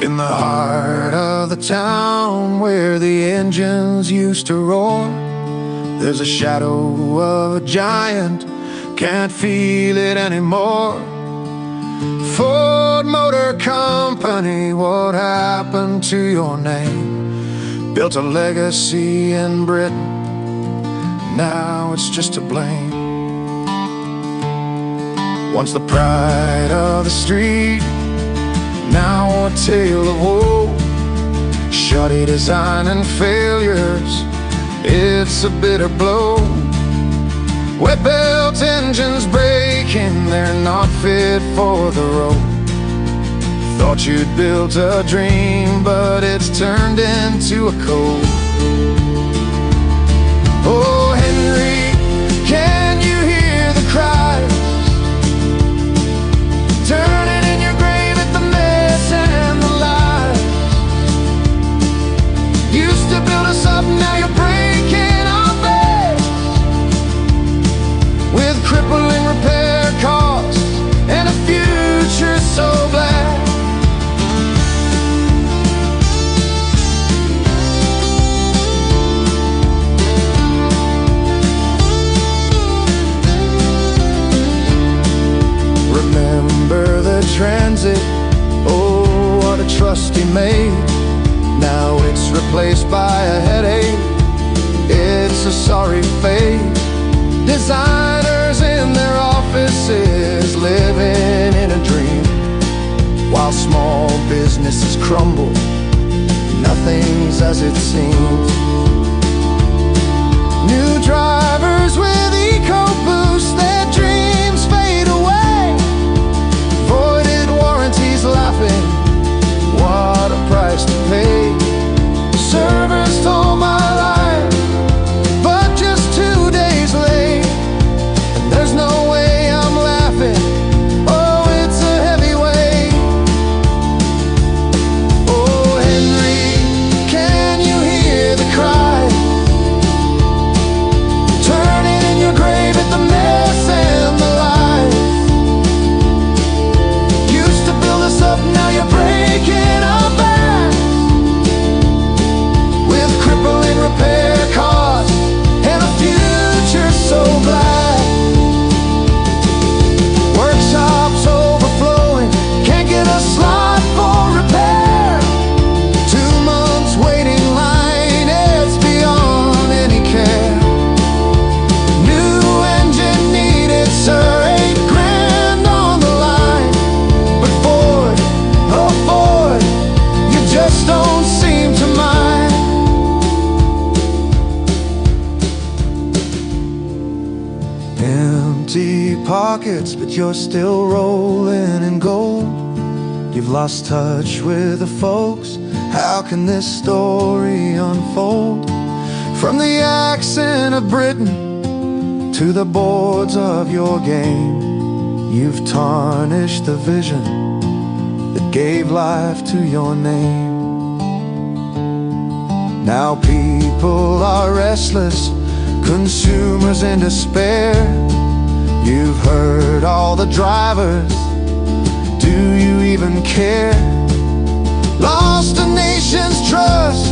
In the heart of the town where the engines used to roar, there's a shadow of a giant, can't feel it anymore. Ford Motor Company, what happened to your name? Built a legacy in Britain, now it's just to blame. Once the pride of the street, now a tale of woe. Shoddy design and failures, it's a bitter blow. Wet belt engines breaking, they're not fit for the road. Thought you'd built a dream, but it's turned into a code. Oh Henry, can you hear the cries? Turning in your grave at the mess and the lies. Used to build us up, now you're breaking our backs. With crippling repair costs and a future so black. Remember the transit, oh what a trust he made. Now it's replaced by a headache, it's a sorry fate. Designers in their offices living in a dream, while small businesses crumble, nothing's as it seems. New drivers with EcoBoost, their dreams fade away. Voided warranties laughing, what a price to pay. Service all my life, but just 2 days late. And there's no way I'm laughing, oh it's a heavyweight. Oh Henry, can you hear the cry? Turning in your grave at the mess and the lies. Used to build us up, now you're breaking our backs. With crippling repair costs and a future so black. Workshops overflowing, can't get a slot for repair. 2 months waiting line, it's beyond any care. New engine needed, sir, 8 grand on the line. But Ford, oh Ford, you just don't seem to mind. Empty pockets, but you're still rolling in gold. You've lost touch with the folks, how can this story unfold? From the accent of Britain to the boards of your game, you've tarnished the vision that gave life to your name. Now people are restless, consumers in despair. You've heard all the drivers, do you even care? Lost a nation's trust,